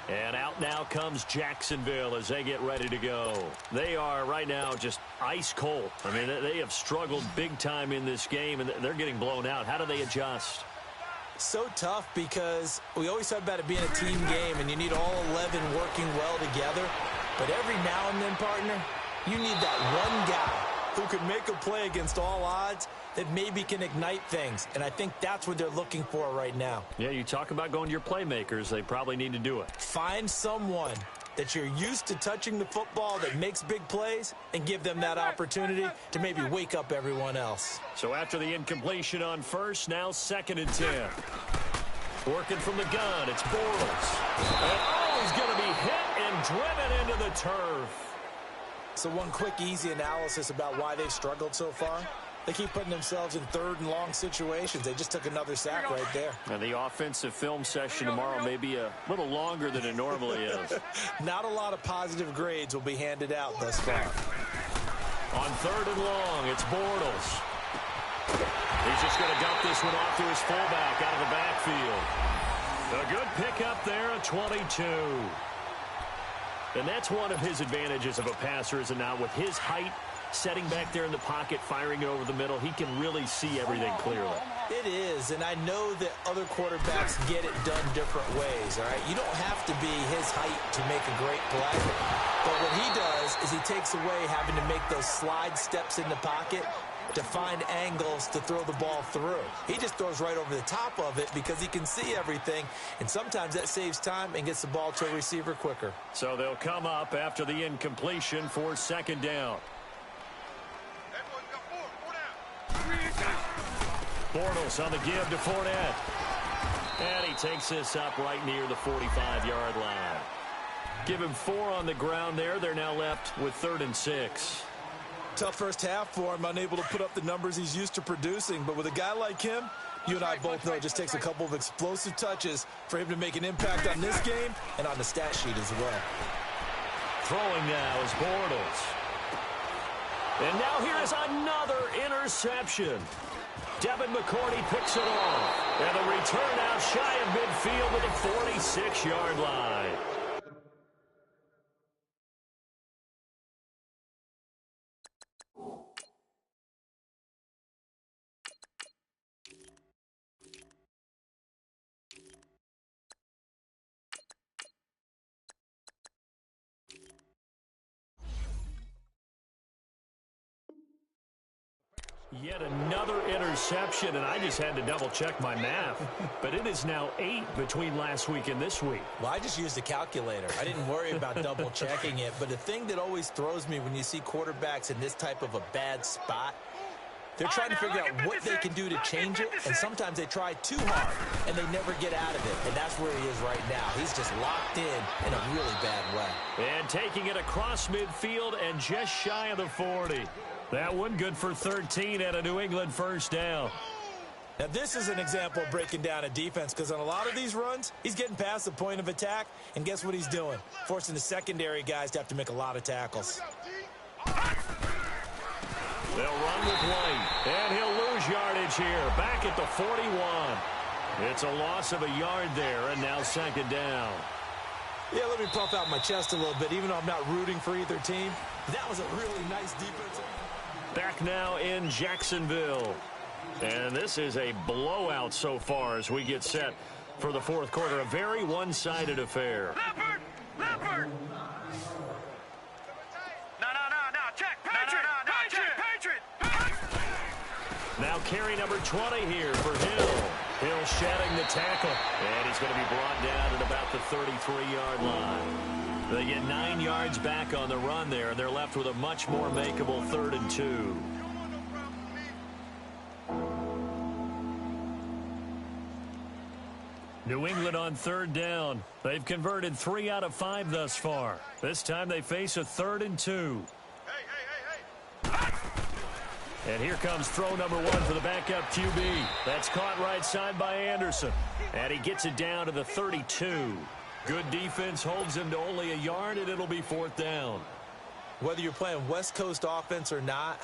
[SPEAKER 2] And out now comes Jacksonville as they get ready to go. They are right now just ice cold. I mean, they have struggled big time in this game, and they're getting blown out. How do they adjust?
[SPEAKER 3] So tough because we always talk about it being a team game, and you need all 11 working well together. But every now and then, partner, you need that one guy who can make a play against all odds that maybe can ignite things. And I think that's what they're looking for right now.
[SPEAKER 2] Yeah, you talk about going to your playmakers. They probably need to do it.
[SPEAKER 3] Find someone that you're used to touching the football that makes big plays and give them that opportunity to maybe wake up everyone else.
[SPEAKER 2] So after the incompletion on first, now 2nd and 10. Working from the gun, it's Bortles. And he's going to be hit and driven into the turf.
[SPEAKER 3] So one quick, easy analysis about why they've struggled so far. They keep putting themselves in 3rd and long situations. They just took another sack right there.
[SPEAKER 2] And the offensive film session tomorrow may be a little longer than it normally is.
[SPEAKER 3] Not a lot of positive grades will be handed out thus far.
[SPEAKER 2] On 3rd and long, it's Bortles. He's just going to dump this one off to his fullback out of the backfield. A good pickup there, a 22. And that's one of his advantages of a passer, is it not? With his height, setting back there in the pocket, firing it over the middle, he can really see everything clearly.
[SPEAKER 3] It is, and I know that other quarterbacks get it done different ways, all right? You don't have to be his height to make a great play. But what he does is he takes away having to make those slide steps in the pocket to find angles to throw the ball through. He just throws right over the top of it because he can see everything, and sometimes that saves time and gets the ball to a receiver quicker.
[SPEAKER 2] So they'll come up after the incompletion for 2nd down. Bortles on the give to Fournette. And he takes this up right near the 45-yard line. Give him 4 on the ground there. They're now left with 3rd and 6.
[SPEAKER 3] Tough first half for him, unable to put up the numbers he's used to producing. But with a guy like him, you and I both know it just takes a couple of explosive touches for him to make an impact on this game and on the stat sheet as well.
[SPEAKER 2] Throwing now is Bortles. And now here is another interception. Devin McCourty picks it off. And the return out shy of midfield to the 46-yard line. Yet another interception, and I just had to double-check my math. But it is now 8 between last week and this week.
[SPEAKER 3] Well, I just used a calculator. I didn't worry about double-checking it. But the thing that always throws me when you see quarterbacks in this type of a bad spot, they're trying to figure out what they can do to change it, and sometimes they try too hard, and they never get out of it. And that's where he is right now. He's just locked in a really bad way.
[SPEAKER 2] And taking it across midfield and just shy of the 40. That one good for 13 at a New England first down.
[SPEAKER 3] Now, this is an example of breaking down a defense, because on a lot of these runs, he's getting past the point of attack, and guess what he's doing? Forcing the secondary guys to have to make a lot of tackles.
[SPEAKER 2] They'll run with White, and he'll lose yardage here. Back at the 41. It's a loss of a yard there, and now second down.
[SPEAKER 3] Yeah, let me puff out my chest a little bit, even though I'm not rooting for either team. That was a really nice defense.
[SPEAKER 2] Back now in Jacksonville. And this is a blowout so far as we get set for the fourth quarter. A very one-sided affair.
[SPEAKER 4] Leopard! Leopard! No, check! Patriot! Patriot!
[SPEAKER 2] Now carry number 20 here for Hill. Hill shedding the tackle. And he's going to be brought down at about the 33-yard line. They get 9 yards back on the run there, and they're left with a much more makeable 3rd and 2. New England on 3rd down. They've converted 3 out of 5 thus far. This time they face a 3rd and 2. And here comes throw number 1 for the backup QB. That's caught right side by Anderson. And he gets it down to the 32. Good defense holds him to only a yard, and it'll be 4th down.
[SPEAKER 3] Whether you're playing West Coast offense or not,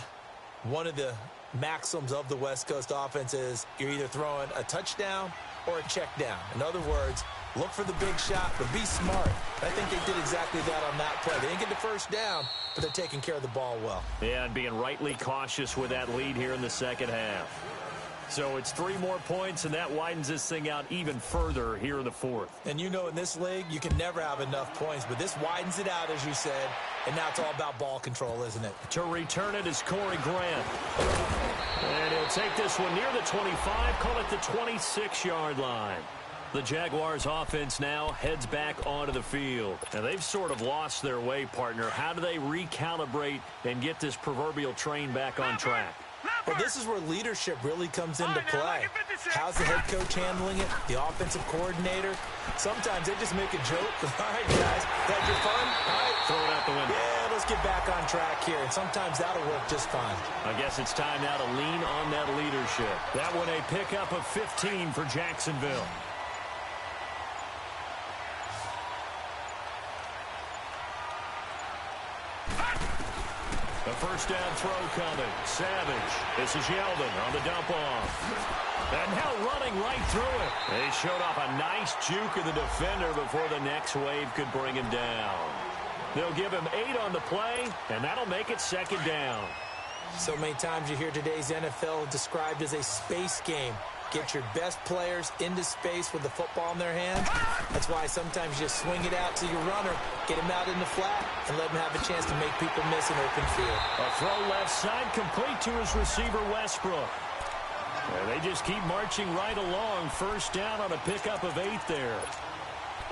[SPEAKER 3] one of the maxims of the West Coast offense is you're either throwing a touchdown or a check down. In other words, look for the big shot, but be smart. I think they did exactly that on that play. They didn't get the first down, but they're taking care of the ball well.
[SPEAKER 2] Yeah, and being rightly cautious with that lead here in the second half. So it's 3 more points, and that widens this thing out even further here in the fourth.
[SPEAKER 3] And you know in this league, you can never have enough points, but this widens it out, as you said, and now it's all about ball control, isn't it?
[SPEAKER 2] To return it is Corey Grant. And he'll take this one near the 25, call it the 26-yard line. The Jaguars offense now heads back onto the field. And they've sort of lost their way, partner. How do they recalibrate and get this proverbial train back on track?
[SPEAKER 3] Well, this is where leadership really comes into play. How's the head coach handling it? The offensive coordinator? Sometimes they just make a joke. All right, guys, that your fun? All right.
[SPEAKER 2] Throw it out the window.
[SPEAKER 3] Yeah, let's get back on track here. And sometimes that'll work just fine.
[SPEAKER 2] I guess it's time now to lean on that leadership. That one a pickup of 15 for Jacksonville. A first down throw coming. Savage. This is Yeldon on the dump off. And now running right through it. They showed off a nice juke of the defender before the next wave could bring him down. They'll give him 8 on the play, and that'll make it second down.
[SPEAKER 3] So many times you hear today's NFL described as a space game. Get your best players into space with the football in their hands. That's why sometimes you just swing it out to your runner, get him out in the flat, and let him have a chance to make people miss an open field.
[SPEAKER 2] A throw left side complete to his receiver, Westbrook. And they just keep marching right along. First down on a pickup of 8 there.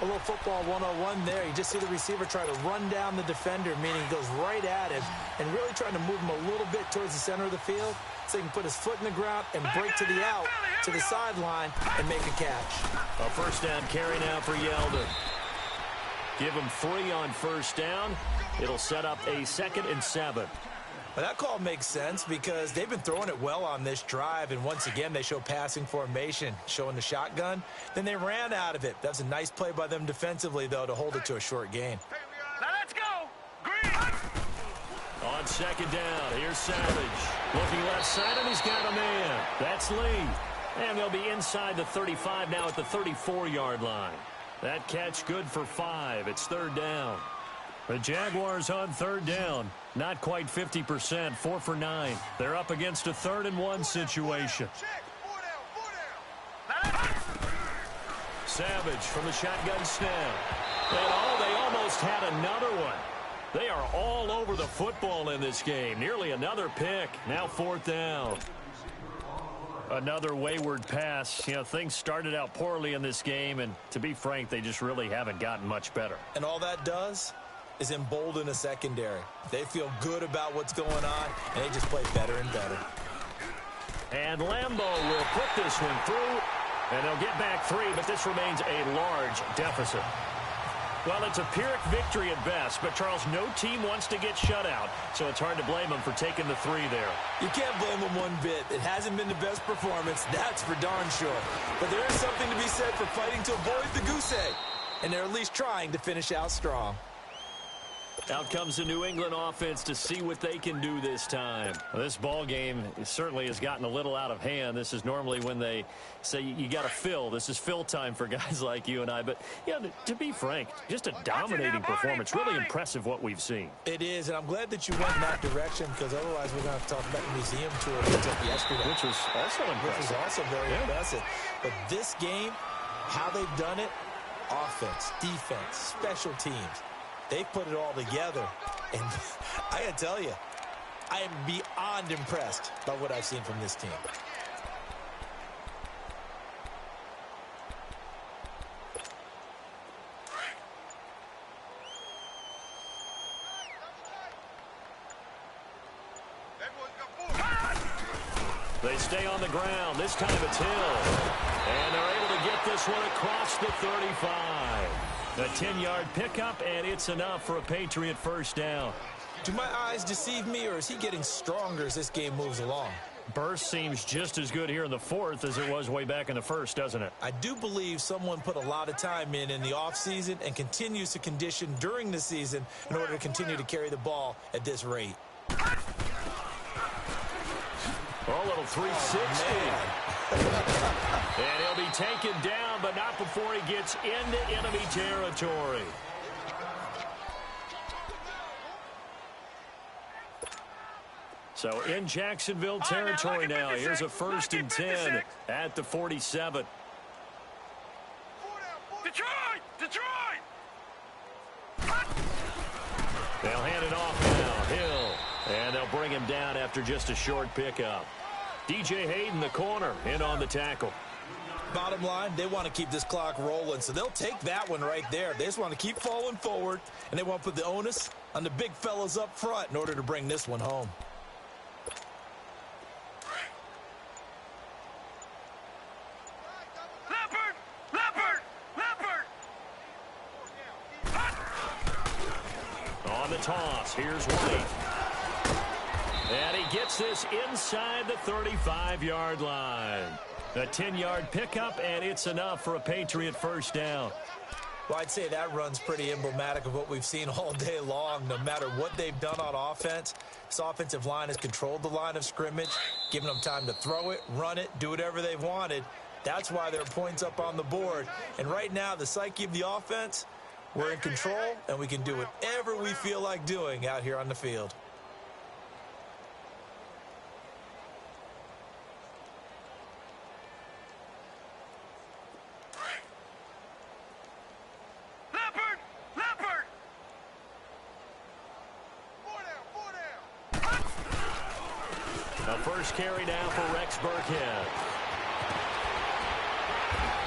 [SPEAKER 3] A little football 101 there. You just see the receiver try to run down the defender, meaning he goes right at him, and really trying to move him a little bit towards the center of the field so he can put his foot in the ground and break to the out, to the sideline, and make a catch.
[SPEAKER 2] A first down carry now for Yeldon. Give him 3 on first down. It'll set up a 2nd and 7.
[SPEAKER 3] Well, that call makes sense because they've been throwing it well on this drive, and once again they show passing formation, showing the shotgun. Then they ran out of it. That's a nice play by them defensively, though, to hold it to a short gain.
[SPEAKER 4] Now let's go! Green!
[SPEAKER 2] On second down, here's Savage. Looking left side, and he's got a man. That's Lee. And they'll be inside the 35 now at the 34-yard line. That catch good for 5. It's 3rd down. The Jaguars on 3rd down. Not quite 50%, 4 for 9. They're up against a 3rd and 1 situation. Savage from the shotgun snap. And they almost had another one. They are all over the football in this game. Nearly another pick. Now 4th down. Another wayward pass. You know, things started out poorly in this game, and to be frank, they just really haven't gotten much better.
[SPEAKER 3] And all that does is embolden a secondary. They feel good about what's going on, and they just play better and better.
[SPEAKER 2] And Lambeau will put this one through, and they'll get back 3, but this remains a large deficit. Well, it's a Pyrrhic victory at best, but, Charles, no team wants to get shut out, so it's hard to blame them for taking the 3 there.
[SPEAKER 3] You can't blame them one bit. It hasn't been the best performance, that's for darn sure. But there is something to be said for fighting to avoid the goose egg, and they're at least trying to finish out strong.
[SPEAKER 2] Out comes the New England offense to see what they can do this time. Well, this ball game certainly has gotten a little out of hand. This is normally when they say you got to fill. This is fill time for guys like you and I. But, yeah, to be frank, just a dominating performance. Really impressive what we've seen.
[SPEAKER 3] It is, and I'm glad that you went in that direction because otherwise we're going to have to talk about the museum tour we took yesterday.
[SPEAKER 2] Which was also impressive.
[SPEAKER 3] Which was also very impressive. But this game, how they've done it, offense, defense, special teams, they've put it all together. And I got to tell you, I am beyond impressed by what I've seen from this team.
[SPEAKER 2] They stay on the ground. This time it's Hill. And they're able to get this one across the 35. A 10-yard pickup, and it's enough for a Patriot first down.
[SPEAKER 3] Do my eyes deceive me, or is he getting stronger as this game moves along?
[SPEAKER 2] Burst seems just as good here in the fourth as it was way back in the first, doesn't it?
[SPEAKER 3] I do believe someone put a lot of time in the offseason and continues to condition during the season in order to continue to carry the ball at this rate.
[SPEAKER 2] Oh, a little 360. And he'll be taken down, but not before he gets into enemy territory. So in Jacksonville territory now. Here's a 1st and 10 at the 47.
[SPEAKER 4] Detroit! Detroit!
[SPEAKER 2] They'll hand it off now. Hill. And they'll bring him down after just a short pickup. DJ Hayden, the corner, in on the tackle.
[SPEAKER 3] Bottom line, they want to keep this clock rolling, so they'll take that one right there. They just want to keep falling forward, and they want to put the onus on the big fellas up front in order to bring this one home.
[SPEAKER 4] Leopard! Leopard! Leopard!
[SPEAKER 2] On the toss, here's White. And he gets this inside the 35-yard line. A 10-yard pickup, and it's enough for a Patriot first down.
[SPEAKER 3] Well, I'd say that run's pretty emblematic of what we've seen all day long. No matter what they've done on offense, this offensive line has controlled the line of scrimmage, given them time to throw it, run it, do whatever they've wanted. That's why there are points up on the board. And right now, the psyche of the offense, we're in control, and we can do whatever we feel like doing out here on the field.
[SPEAKER 2] First carry now for Rex Burkhead.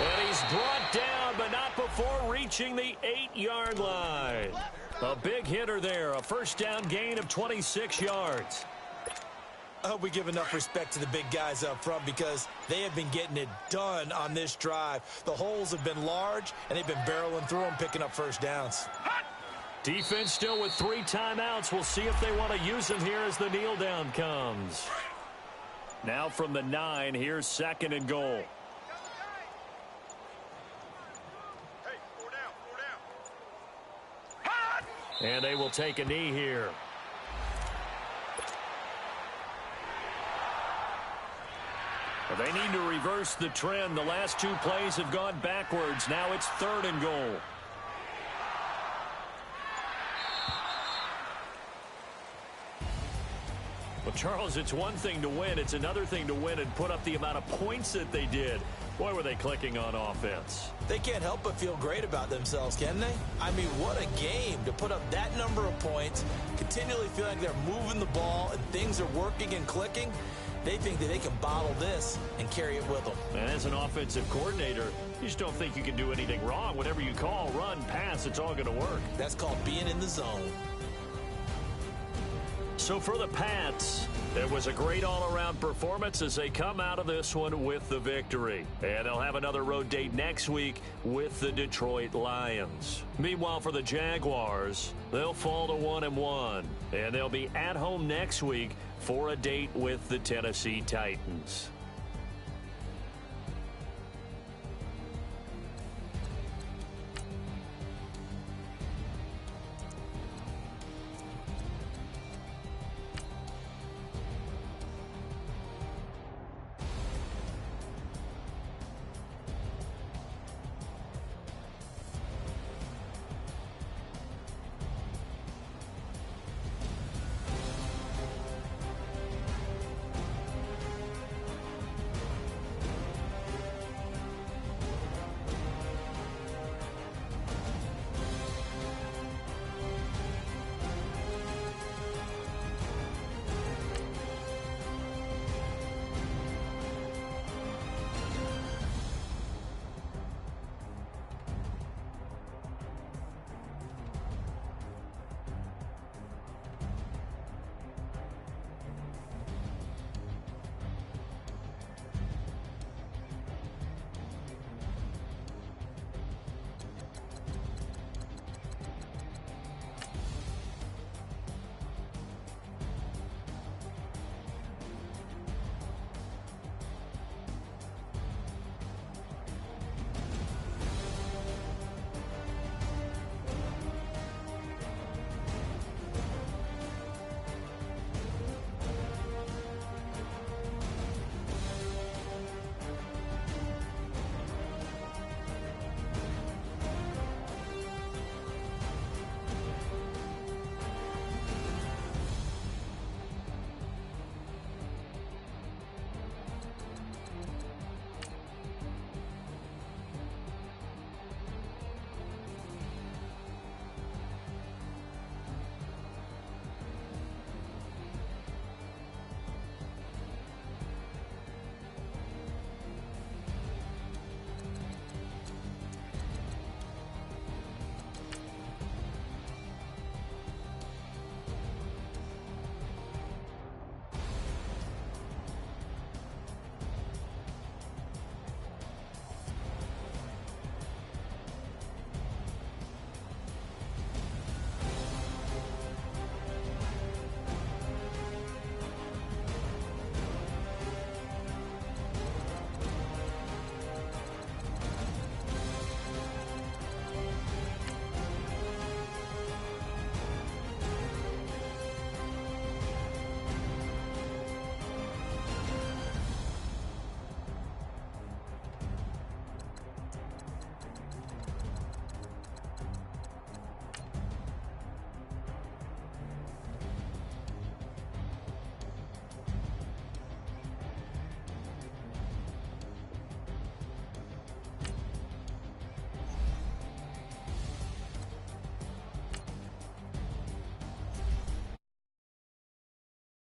[SPEAKER 2] And he's brought down, but not before reaching the 8-yard line. A big hitter there, a first down gain of 26 yards.
[SPEAKER 3] I hope we give enough respect to the big guys up front because they have been getting it done on this drive. The holes have been large, and they've been barreling through them, picking up first downs.
[SPEAKER 2] Defense still with 3 timeouts. We'll see if they want to use them here as the kneel down comes. Now from the 9, here's 2nd and goal.
[SPEAKER 4] Hey, 4 down.
[SPEAKER 2] And they will take a knee here. Well, they need to reverse the trend. The last 2 plays have gone backwards. Now it's 3rd and goal. Well, Charles, it's one thing to win. It's another thing to win and put up the amount of points that they did. Boy, were they clicking on offense.
[SPEAKER 3] They can't help but feel great about themselves, can they? I mean, what a game to put up that number of points, continually feel like they're moving the ball and things are working and clicking. They think that they can bottle this and carry it with them.
[SPEAKER 2] And as an offensive coordinator, you just don't think you can do anything wrong. Whatever you call, run, pass, it's all going to work.
[SPEAKER 3] That's called being in the zone.
[SPEAKER 2] So for the Pats, it was a great all-around performance as they come out of this one with the victory. And they'll have another road date next week with the Detroit Lions. Meanwhile, for the Jaguars, they'll fall to 1-1. And they'll be at home next week for a date with the Tennessee Titans.